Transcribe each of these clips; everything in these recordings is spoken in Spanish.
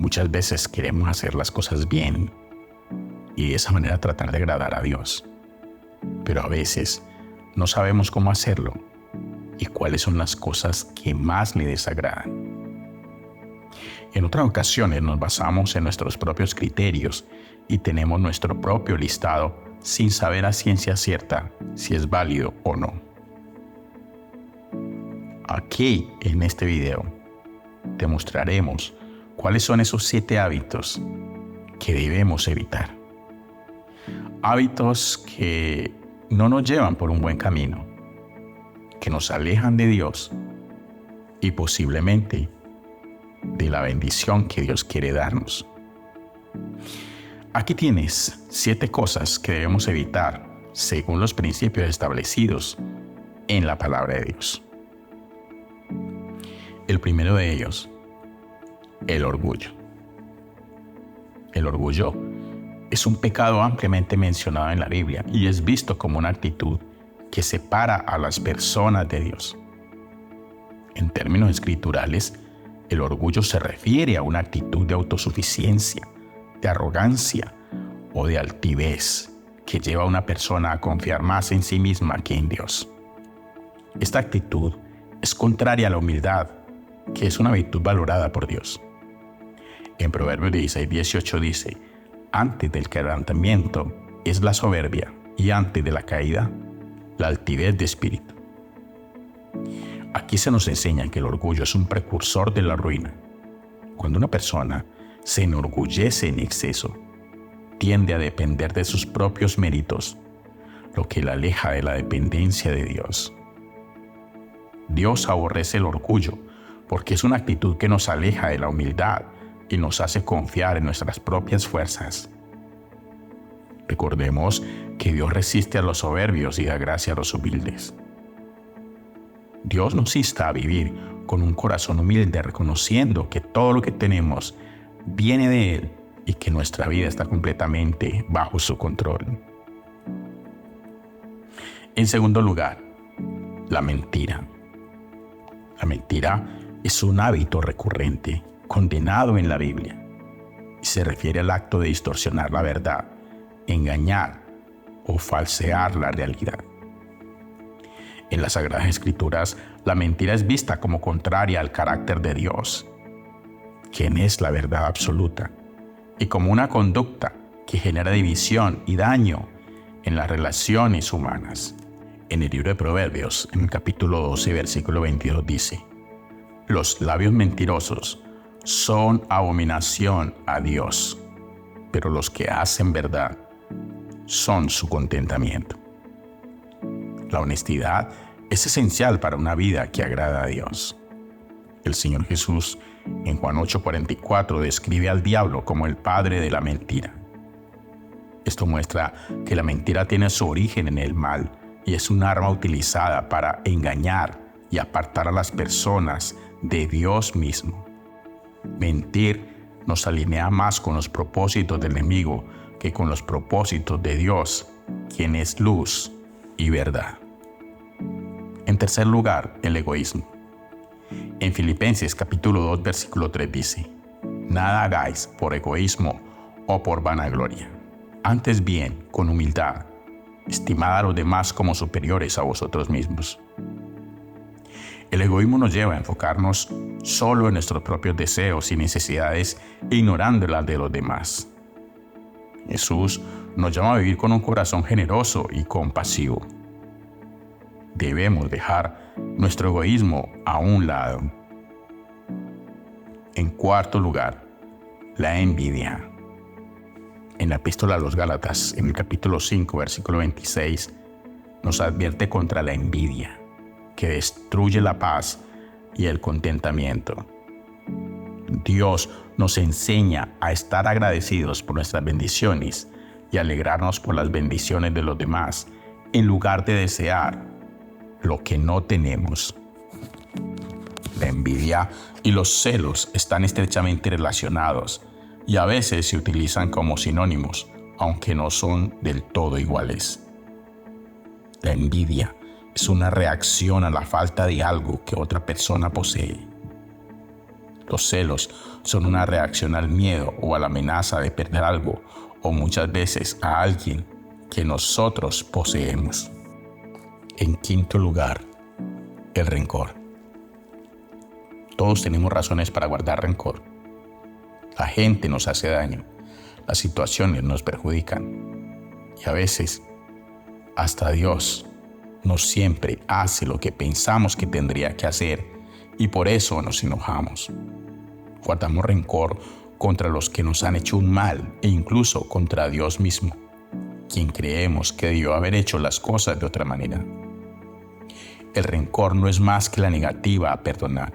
Muchas veces queremos hacer las cosas bien y de esa manera tratar de agradar a Dios. Pero a veces no sabemos cómo hacerlo y cuáles son las cosas que más le desagradan. En otras ocasiones nos basamos en nuestros propios criterios y tenemos nuestro propio listado sin saber a ciencia cierta si es válido o no. Aquí, en este video, te mostraremos cuáles son esos 7 hábitos que debemos evitar. Hábitos que no nos llevan por un buen camino, que nos alejan de Dios y posiblemente de la bendición que Dios quiere darnos. Aquí tienes 7 cosas que debemos evitar según los principios establecidos en la palabra de Dios. El primero de ellos, el orgullo. El orgullo es un pecado ampliamente mencionado en la Biblia y es visto como una actitud que separa a las personas de Dios. En términos escriturales, el orgullo se refiere a una actitud de autosuficiencia, de arrogancia o de altivez que lleva a una persona a confiar más en sí misma que en Dios. Esta actitud es contraria a la humildad, que es una virtud valorada por Dios. En Proverbios 16:18 dice: antes del quebrantamiento es la soberbia, y antes de la caída, la altivez de espíritu. Aquí se nos enseña que el orgullo es un precursor de la ruina. Cuando una persona se enorgullece en exceso, tiende a depender de sus propios méritos, lo que la aleja de la dependencia de Dios. Dios aborrece el orgullo porque es una actitud que nos aleja de la humildad y nos hace confiar en nuestras propias fuerzas. Recordemos que Dios resiste a los soberbios y da gracia a los humildes. Dios nos insta a vivir con un corazón humilde, reconociendo que todo lo que tenemos viene de Él y que nuestra vida está completamente bajo su control. En segundo lugar, la mentira. La mentira es un hábito recurrente, condenado en la Biblia, y se refiere al acto de distorsionar la verdad, engañar o falsear la realidad. En las Sagradas Escrituras, la mentira es vista como contraria al carácter de Dios, quien es la verdad absoluta, y como una conducta que genera división y daño en las relaciones humanas. En el libro de Proverbios, en el capítulo 12, versículo 22 dice: los labios mentirosos son abominación a Dios, pero los que hacen verdad son su contentamiento. La honestidad es esencial para una vida que agrada a Dios. El Señor Jesús en Juan 8:44 describe al diablo como el padre de la mentira. Esto muestra que la mentira tiene su origen en el mal y es un arma utilizada para engañar y apartar a las personas de Dios mismo. Mentir nos alinea más con los propósitos del enemigo que con los propósitos de Dios, quien es luz y verdad. En tercer lugar, el egoísmo. En Filipenses capítulo 2, versículo 3 dice: nada hagáis por egoísmo o por vanagloria. Antes bien, con humildad, estimad a los demás como superiores a vosotros mismos. El egoísmo nos lleva a enfocarnos solo en nuestros propios deseos y necesidades, ignorando las de los demás. Jesús nos llama a vivir con un corazón generoso y compasivo. Debemos dejar nuestro egoísmo a un lado. En cuarto lugar, la envidia. En la epístola a los Gálatas, en el capítulo 5, versículo 26, nos advierte contra la envidia, que destruye la paz y el contentamiento. Dios nos enseña a estar agradecidos por nuestras bendiciones y alegrarnos por las bendiciones de los demás, en lugar de desear lo que no tenemos. La envidia y los celos están estrechamente relacionados y a veces se utilizan como sinónimos, aunque no son del todo iguales. La envidia es una reacción a la falta de algo que otra persona posee. Los celos son una reacción al miedo o a la amenaza de perder algo, o muchas veces a alguien que nosotros poseemos. En quinto lugar, el rencor. Todos tenemos razones para guardar rencor. La gente nos hace daño, las situaciones nos perjudican y a veces hasta Dios no siempre hace lo que pensamos que tendría que hacer y por eso nos enojamos. Guardamos rencor contra los que nos han hecho un mal e incluso contra Dios mismo, quien creemos que debió haber hecho las cosas de otra manera. El rencor no es más que la negativa a perdonar.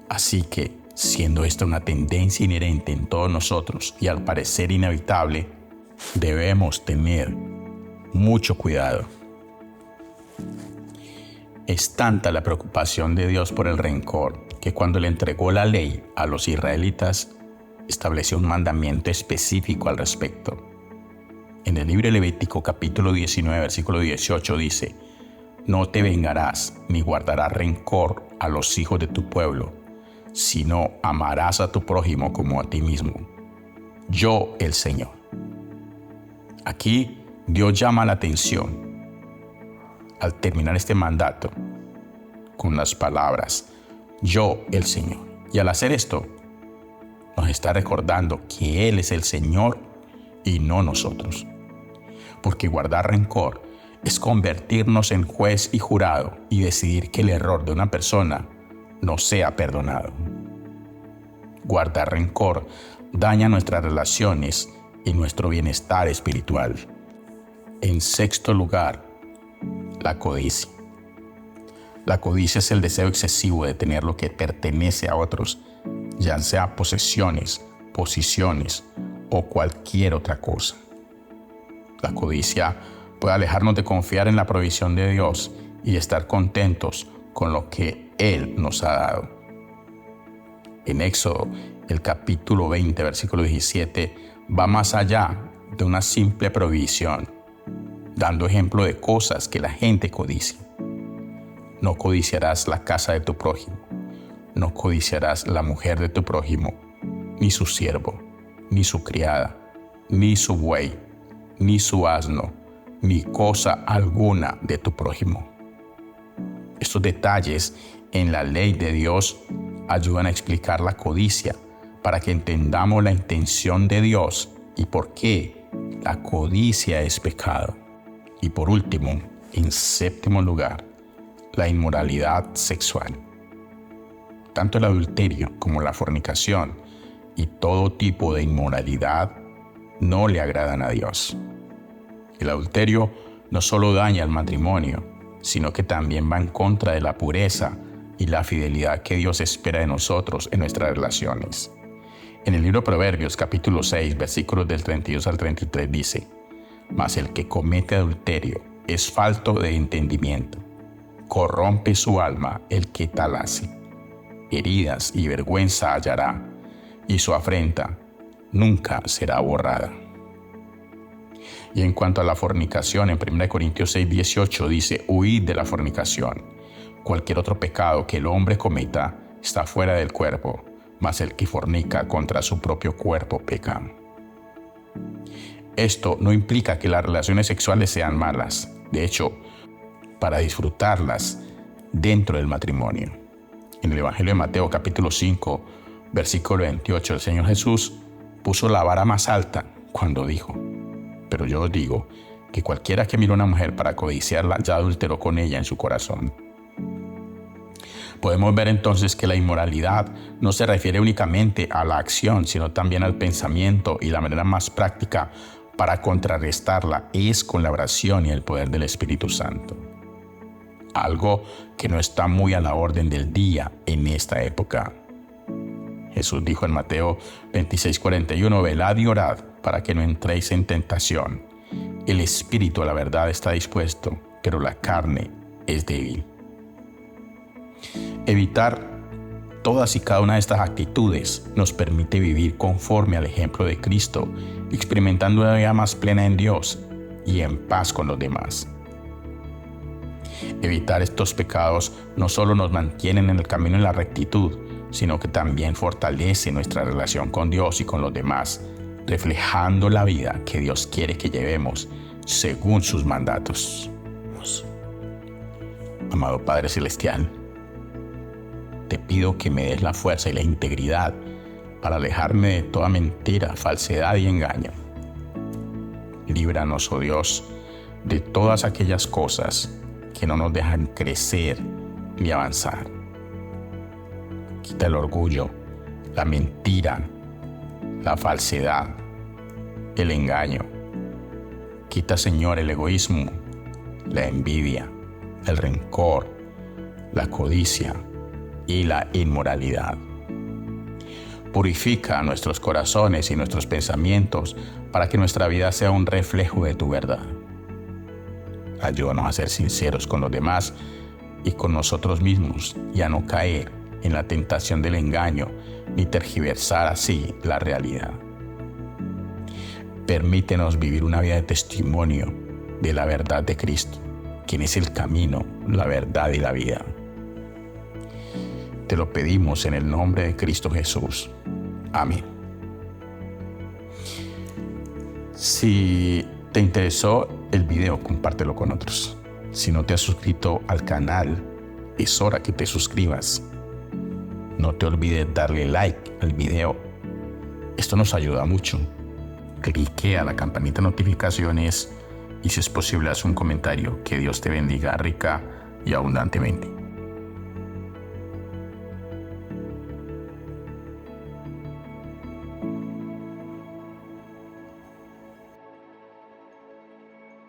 Así que, siendo esta una tendencia inherente en todos nosotros y al parecer inevitable, debemos tener mucho cuidado. Es tanta la preocupación de Dios por el rencor que cuando le entregó la ley a los israelitas, estableció un mandamiento específico al respecto. En el libro de Levítico capítulo 19, versículo 18 dice: «No te vengarás ni guardarás rencor a los hijos de tu pueblo, sino amarás a tu prójimo como a ti mismo. Yo, el Señor». Aquí Dios llama la atención al terminar este mandato con las palabras «Yo, el Señor». Y al hacer esto, nos está recordando que Él es el Señor y no nosotros. Porque guardar rencor es convertirnos en juez y jurado y decidir que el error de una persona no sea perdonado. Guardar rencor daña nuestras relaciones y nuestro bienestar espiritual. En sexto lugar, la codicia. La codicia es el deseo excesivo de tener lo que pertenece a otros, ya sea posesiones, posiciones o cualquier otra cosa. La codicia puede alejarnos de confiar en la provisión de Dios y estar contentos con lo que Él nos ha dado. En Éxodo, el capítulo 20, versículo 17, va más allá de una simple provisión, dando ejemplo de cosas que la gente codicia. No codiciarás la casa de tu prójimo, no codiciarás la mujer de tu prójimo, ni su siervo, ni su criada, ni su buey, ni su asno, ni cosa alguna de tu prójimo. Estos detalles en la ley de Dios ayudan a explicar la codicia para que entendamos la intención de Dios y por qué la codicia es pecado. Y por último, en séptimo lugar, la inmoralidad sexual. Tanto el adulterio como la fornicación y todo tipo de inmoralidad no le agradan a Dios. El adulterio no solo daña el matrimonio, sino que también va en contra de la pureza y la fidelidad que Dios espera de nosotros en nuestras relaciones. En el libro de Proverbios, capítulo 6, versículos del 32 al 33 dice: «Mas el que comete adulterio es falto de entendimiento. Corrompe su alma el que tal hace. Heridas y vergüenza hallará, y su afrenta nunca será borrada». Y en cuanto a la fornicación, en 1 Corintios 6, 18 dice: «Huid de la fornicación. Cualquier otro pecado que el hombre cometa está fuera del cuerpo, mas el que fornica contra su propio cuerpo peca». Esto no implica que las relaciones sexuales sean malas. De hecho, para disfrutarlas dentro del matrimonio. En el Evangelio de Mateo capítulo 5, versículo 28, el Señor Jesús puso la vara más alta cuando dijo: «Pero yo os digo que cualquiera que mire a una mujer para codiciarla ya adulteró con ella en su corazón». Podemos ver entonces que la inmoralidad no se refiere únicamente a la acción, sino también al pensamiento, y la manera más práctica para contrarrestarla es con la oración y el poder del Espíritu Santo. Algo que no está muy a la orden del día en esta época. Jesús dijo en Mateo 26:41: «Velad y orad para que no entréis en tentación. El espíritu a la verdad está dispuesto, pero la carne es débil». Evitar todas y cada una de estas actitudes nos permite vivir conforme al ejemplo de Cristo, experimentando una vida más plena en Dios y en paz con los demás. Evitar estos pecados no solo nos mantienen en el camino de la rectitud, sino que también fortalece nuestra relación con Dios y con los demás, reflejando la vida que Dios quiere que llevemos según sus mandatos. Amado Padre Celestial, te pido que me des la fuerza y la integridad para alejarme de toda mentira, falsedad y engaño. Líbranos, oh Dios, de todas aquellas cosas que no nos dejan crecer ni avanzar. Quita el orgullo, la mentira, la falsedad, el engaño. Quita, Señor, el egoísmo, la envidia, el rencor, la codicia y la inmoralidad. Purifica nuestros corazones y nuestros pensamientos para que nuestra vida sea un reflejo de tu verdad. Ayúdanos a ser sinceros con los demás y con nosotros mismos y a no caer en la tentación del engaño ni tergiversar así la realidad. Permítenos vivir una vida de testimonio de la verdad de Cristo, quien es el camino, la verdad y la vida. Te lo pedimos en el nombre de Cristo Jesús. Amén. Si te interesó el video, compártelo con otros. Si no te has suscrito al canal, es hora que te suscribas. No te olvides darle like al video. Esto nos ayuda mucho. Clique a la campanita de notificaciones y si es posible haz un comentario. Que Dios te bendiga rica y abundantemente.